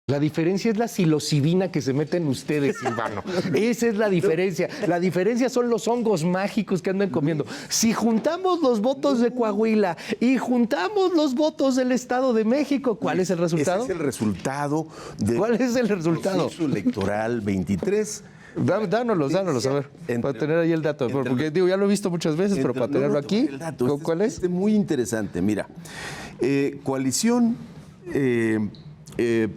A: La diferencia es la psilocibina que se meten ustedes, Silvano. Esa es la diferencia. La diferencia son los hongos mágicos que andan comiendo. Si juntamos los votos de Coahuila y juntamos los votos del Estado de México, ¿cuál es el resultado?
E: Ese es el resultado del
A: ¿Cuál es el resultado?
E: proceso electoral 23.
A: Dánoslos, a ver, para tener ahí el dato. Porque digo, ya lo he visto muchas veces, pero para tenerlo aquí,
E: El dato,
A: ¿cuál es?
E: muy interesante. Mira, coalición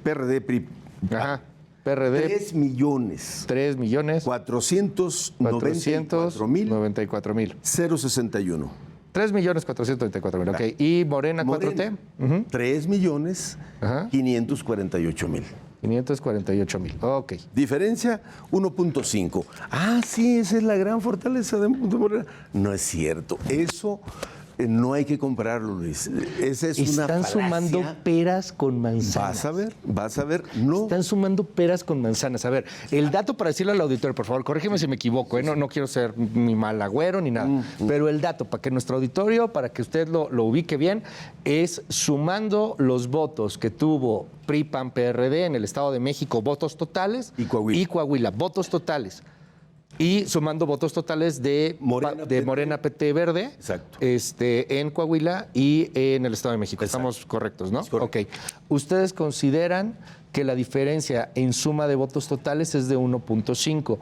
E: PRD, PRI,
A: Ajá, PRD,
E: 3 millones
A: 3 millones
E: 494 mil
A: 494,000.
E: 061.
A: 3 millones 494,000, ok. ¿Y Morena 4T?
E: Morena, 3 millones
A: Ajá.
E: 548 mil.
A: 548,000, ok.
E: Diferencia 1.5. Ah, sí, esa es la gran fortaleza de Morena. No es cierto. Eso no hay que comprarlo, Luis. Esa es una
A: Están
E: falacia.
A: sumando peras con manzanas.
E: Vas a ver. No.
A: Están sumando peras con manzanas. A ver, el dato para decirle al auditorio, por favor, corrígeme si me equivoco, ¿eh? No quiero ser ni mal agüero ni nada. Pero el dato, para que nuestro auditorio, para que usted lo ubique bien, es sumando los votos que tuvo PRI, PAN, PRD en el Estado de México, votos totales.
E: Y Coahuila.
A: Votos totales. Y sumando votos totales de Morena, PT Verde,
E: Exacto.
A: en Coahuila y en el Estado de México.
E: Exacto.
A: Estamos correctos, ¿no?
E: Es correcto.
A: Ok. ¿Ustedes consideran que la diferencia en suma de votos totales es de 1.5?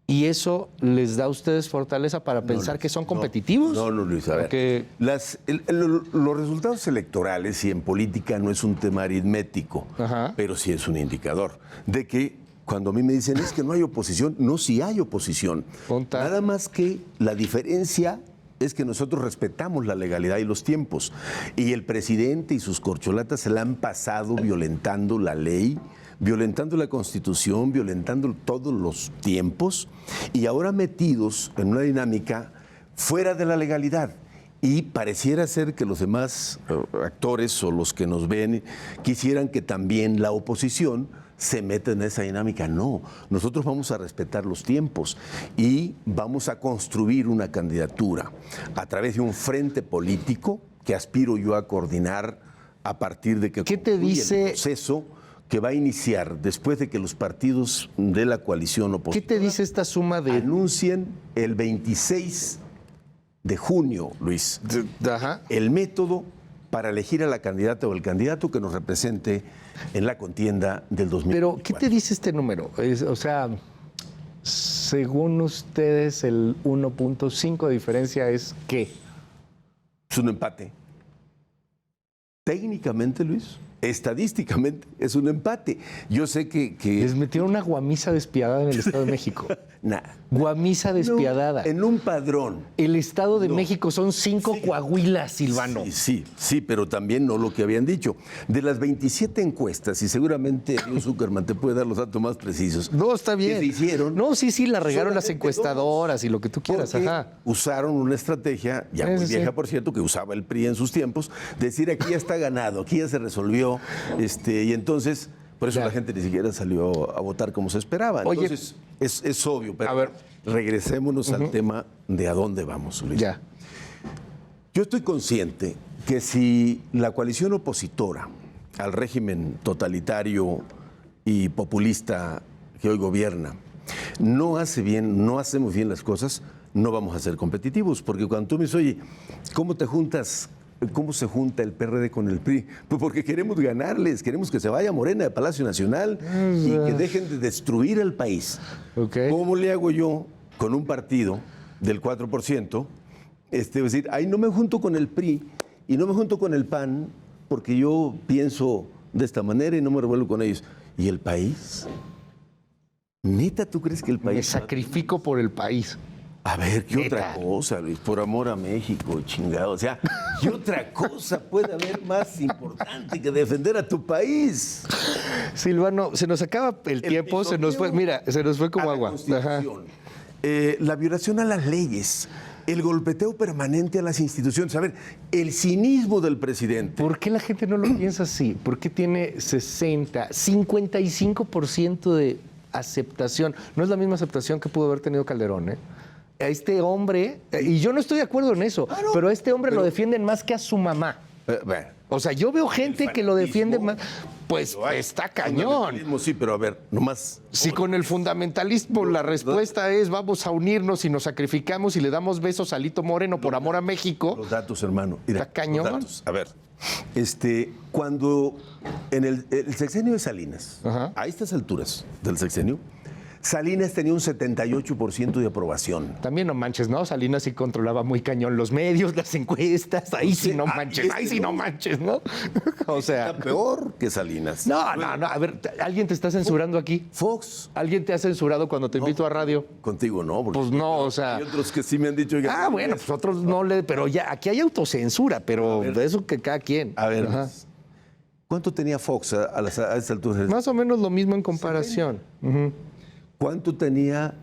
A: ¿Y eso les da a ustedes fortaleza para pensar que son competitivos?
E: No, Luis, a ver.
A: Que-
E: Los resultados electorales y en política no es un tema aritmético,
A: Ajá.
E: pero sí es un indicador de que cuando a mí me dicen es que no hay oposición, no, sí hay oposición.
A: Ponta.
E: Nada más que la diferencia es que nosotros respetamos la legalidad y los tiempos. Y el presidente y sus corcholatas se la han pasado violentando la ley, violentando la Constitución, violentando todos los tiempos y ahora metidos en una dinámica fuera de la legalidad. Y pareciera ser que los demás actores o los que nos ven quisieran que también la oposición se meta en esa dinámica. No, nosotros vamos a respetar los tiempos y vamos a construir una candidatura a través de un frente político que aspiro yo a coordinar a partir de que
A: ¿Qué te
E: concluya
A: dice?
E: el proceso que va a iniciar después de que los partidos de la coalición
A: ¿Qué
E: opositora
A: te dice esta suma de...?
E: anuncien el 26 de junio, Luis,
A: Ajá.
E: el método para elegir a la candidata o el candidato que nos represente en la contienda del 2024?
A: Pero, ¿qué te dice este número? O sea, según ustedes, el 1.5 de diferencia es ¿qué?
E: Es un empate. Técnicamente, Luis, estadísticamente, es un empate. Yo sé que
A: Les metieron una guamisa despiadada en el Estado de México.
E: nah,
A: Guamisa despiadada.
E: en un padrón.
A: El Estado de México son 5 Coahuilas, Silvano.
E: Sí, pero también no lo que habían dicho. De las 27 encuestas, y seguramente Luis Zuckerman te puede dar los datos más precisos.
A: No, está bien.
E: Que se hicieron.
A: No, sí, la regaron las
E: solamente
A: encuestadoras y lo que tú quieras,
E: Porque
A: ajá.
E: usaron una estrategia, ya
A: Sí,
E: muy
A: sí,
E: vieja,
A: sí.
E: por cierto, que usaba el PRI en sus tiempos, decir aquí ya está ganado, aquí ya se resolvió, y entonces, por eso
A: Ya.
E: la gente ni siquiera salió a votar como se esperaba.
A: Oye,
E: Entonces, es obvio, pero
A: a ver.
E: regresémonos al tema de a dónde vamos, Luis.
A: Ya.
E: Yo estoy consciente que si la coalición opositora al régimen totalitario y populista que hoy gobierna no hacemos bien las cosas, no vamos a ser competitivos. Porque cuando tú me dices, oye, ¿cómo se junta el PRD con el PRI? Pues porque queremos ganarles, queremos que se vaya Morena de Palacio Nacional y que dejen de destruir el país.
A: Ok.
E: ¿Cómo le hago yo con un partido del 4%? Es decir, ahí no me junto con el PRI y no me junto con el PAN porque yo pienso de esta manera y no me revuelvo con ellos. ¿Y el país? ¿Neta tú crees que el
A: Me
E: país...
A: sacrifico por el país.
E: A ver, ¿qué
A: Neta.
E: otra cosa, Luis? Por amor a México, chingado. O sea, ¿qué otra cosa puede haber más importante que defender a tu país?
A: Silvano, se nos acaba el tiempo, se nos fue, mira, se nos fue como
E: A la
A: agua. Ajá.
E: Constitución, la violación a las leyes, el golpeteo permanente a las instituciones. A ver, el cinismo del presidente.
A: ¿Por qué la gente no lo piensa así? ¿Por qué tiene 55% de aceptación? No es la misma aceptación que pudo haber tenido Calderón, ¿eh? A este hombre, y yo no estoy de acuerdo en eso, pero a este hombre lo defienden más que a su mamá.
E: Bueno,
A: O sea, yo veo gente que lo defiende más. Pues
E: lo hay.
A: está cañón.
E: Fundamentalismo, sí, pero a ver, nomás.
A: Si con el fundamentalismo la respuesta es vamos a unirnos y nos sacrificamos y le damos besos a Lito Moreno por amor a México.
E: Los datos, hermano. Mira,
A: Está cañón.
E: los datos. A ver, cuando en el sexenio de Salinas,
A: Ajá.
E: a estas alturas del sexenio, Salinas tenía un 78% de aprobación.
A: También no manches, ¿no? Salinas sí controlaba muy cañón los medios, las encuestas, ahí sí no manches, ahí sí no manches, ¿no? O sea,
E: Está peor que Salinas.
A: no, a ver, ¿alguien te está censurando aquí?
E: Fox,
A: ¿Alguien te ha censurado cuando te invito a radio?
E: contigo no. porque
A: Pues no, o sea...
E: hay otros que sí me han dicho. oiga,
A: Ah, bueno, pues otros no le... Pero ya, aquí hay autocensura, pero de eso que cada quien.
E: A ver,
A: Ajá.
E: ¿cuánto tenía Fox a estas alturas?
A: Más o menos lo mismo en comparación. Ujú.
E: ¿Cuánto tenía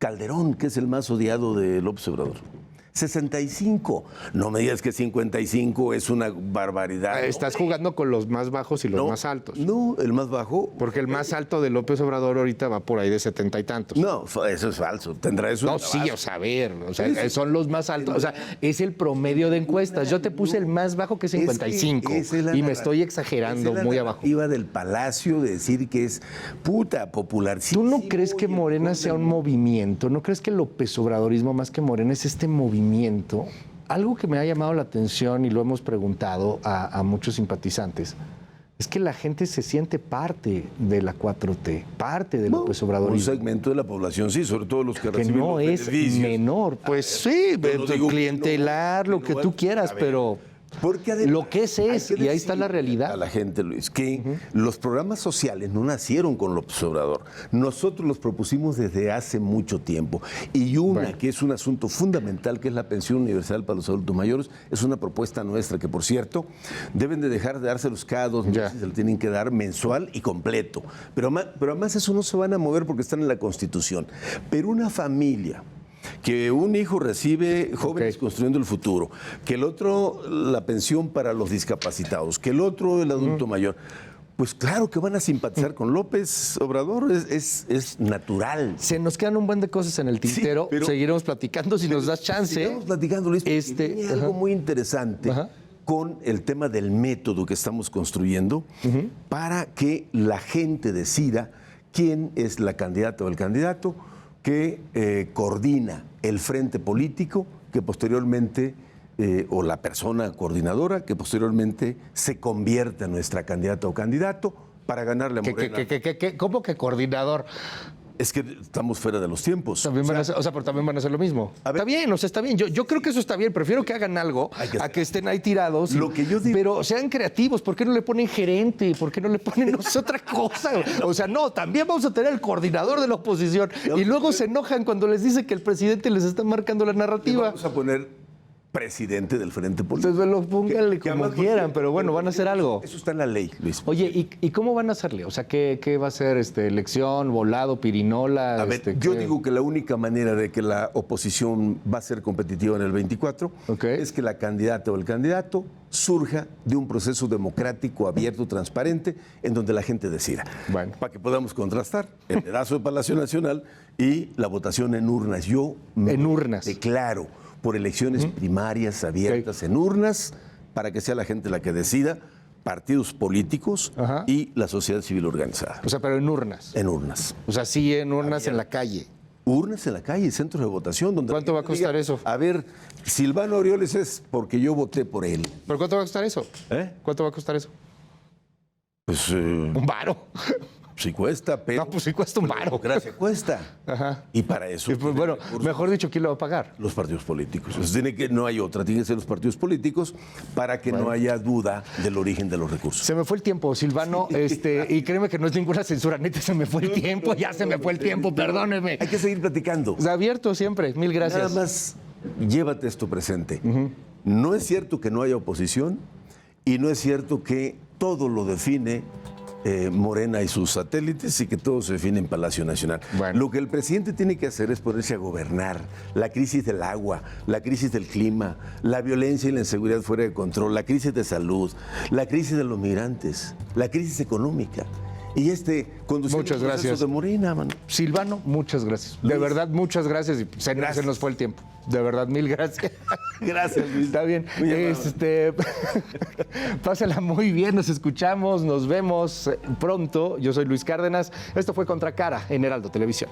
E: Calderón, que es el más odiado de López Obrador? 65. No me digas que 55 es una barbaridad.
A: Estás jugando con los más bajos y los
E: No,
A: más altos.
E: No, el más bajo.
A: Porque el más alto de López Obrador ahorita va por ahí de 70 y tantos.
E: No, eso es falso. Tendrá eso.
A: No,
E: en la
A: sí,
E: base.
A: o sea, a ver, o sea, son los más altos. O sea, es el promedio de encuestas. Yo te puse el más bajo que es 55
E: esa es la
A: y me
E: narra-
A: estoy exagerando
E: esa es la
A: muy abajo.
E: narrativa del Palacio de decir que es puta popular.
A: ¿Tú no crees que Morena sea un movimiento? ¿No crees que el López Obradorismo más que Morena es este movimiento? Algo que me ha llamado la atención y lo hemos preguntado a muchos simpatizantes es que la gente se siente parte de la 4T, parte del López
E: Un
A: Obradorismo.
E: segmento de la población, sí, sobre todo los que
A: Que
E: reciben
A: no
E: los
A: es
E: beneficios.
A: menor. Pues sí,
E: yo no digo que
A: clientelar,
E: no,
A: lo que
E: no,
A: tú quieras,
E: a ver,
A: pero
E: porque además
A: lo que es,
E: hay que
A: y ahí está la
E: decirle
A: realidad.
E: a la gente, Luis, que los programas sociales no nacieron con López Obrador. Nosotros los propusimos desde hace mucho tiempo. Y una
A: Bueno.
E: que es un asunto fundamental, que es la pensión universal para los adultos mayores, es una propuesta nuestra que, por cierto, deben de dejar de dárselos cada 2
A: Ya.
E: meses, se lo tienen que dar mensual y completo. Pero además eso no se van a mover porque están en la Constitución. Pero una familia que un hijo recibe Jóvenes
A: Ok.
E: Construyendo el Futuro, que el otro la pensión para los discapacitados, que el otro el adulto mayor. pues claro que van a simpatizar con López Obrador, es natural.
A: Se nos quedan un buen de cosas en el tintero.
E: Sí, pero-
A: seguiremos platicando si nos das chance.
E: Sigamos platicando, Luis, porque viene algo
A: ajá.
E: muy interesante
A: Ajá.
E: con el tema del método que estamos construyendo para que la gente decida quién es la candidata o el candidato que coordina el frente político que posteriormente, o la persona coordinadora que posteriormente se convierta en nuestra candidata o candidato para ganarle a Morena.
A: ¿Cómo que coordinador?
E: Es que estamos fuera de los tiempos.
A: También van a hacer, pero también van a hacer lo mismo.
E: A ver.
A: Está bien, está bien. Yo creo que eso está bien. Prefiero que hagan algo
E: Hay que
A: a
E: hacer.
A: que estén ahí tirados.
E: Lo que yo digo-
A: Pero sean creativos. ¿Por qué no le ponen gerente? ¿Por qué no le ponen no sé, otra cosa? O sea, no, también vamos a tener el coordinador de la oposición. Y luego se enojan cuando les dice que el presidente les está marcando la
E: Y
A: narrativa.
E: vamos a poner presidente del frente político.
A: Entonces, lo pónganle
E: Que
A: como
E: además,
A: quieran, pero bueno, van a hacer algo.
E: Eso está en la ley, Luis.
A: Oye, ¿y cómo van a hacerle? O sea, ¿qué va a ser? ¿Elección, volado, pirinola?
E: A ver, yo digo que la única manera de que la oposición va a ser competitiva en el 24
A: Ok.
E: es que la candidata o el candidato surja de un proceso democrático, abierto, transparente, en donde la gente decida.
A: Bueno.
E: Para que podamos contrastar el pedazo de Palacio Nacional y la votación en urnas. Yo me
A: En urnas.
E: declaro por elecciones primarias abiertas en urnas para que sea la gente la que decida, partidos políticos
A: Ajá.
E: y la sociedad civil organizada.
A: O sea, pero en urnas.
E: En urnas.
A: O sea, sí en urnas en la calle.
E: Urnas en la calle, centros de votación. Donde
A: ¿Cuánto va a costar
E: diga,
A: eso?
E: A ver, Silvano Aureoles es porque yo voté por él.
A: ¿Pero cuánto va a costar eso?
E: ¿Eh?
A: ¿Cuánto va a costar eso?
E: Pues
A: Un varo.
E: sí cuesta, pero
A: No, pues sí cuesta un
E: la
A: varo.
E: democracia cuesta.
A: Ajá.
E: Y para eso
A: Y pues, bueno,
E: recursos
A: mejor dicho, ¿quién lo va a pagar?
E: los partidos políticos. Entonces, no hay otra, tienen que ser los partidos políticos para que no haya duda del origen de los recursos.
A: Se me fue el tiempo, Silvano, y créeme que no es ninguna censura, neta, se me fue el tiempo, ya se me fue el tiempo, perdóneme.
E: Hay que seguir platicando.
A: O sea, abierto siempre, mil gracias.
E: Nada más llévate esto presente. No es cierto que no haya oposición y no es cierto que todo lo define Morena y sus satélites y que todo se define en Palacio Nacional.
A: Bueno.
E: Lo que el presidente tiene que hacer es ponerse a gobernar la crisis del agua, la crisis del clima, la violencia y la inseguridad fuera de control, la crisis de salud, la crisis de los migrantes, la crisis económica. Y conducir
A: Muchas
E: el proceso
A: gracias.
E: de Morena, mano.
A: Silvano, muchas gracias. De
E: Luis.
A: verdad, muchas gracias. Y se
E: Gracias.
A: nos fue el tiempo. De verdad, mil gracias.
E: Gracias, Luis.
A: Está bien.
E: Muy amable.
A: Pásala muy bien, nos escuchamos, nos vemos pronto. Yo soy Luis Cárdenas. Esto fue Contracara en Heraldo Televisión.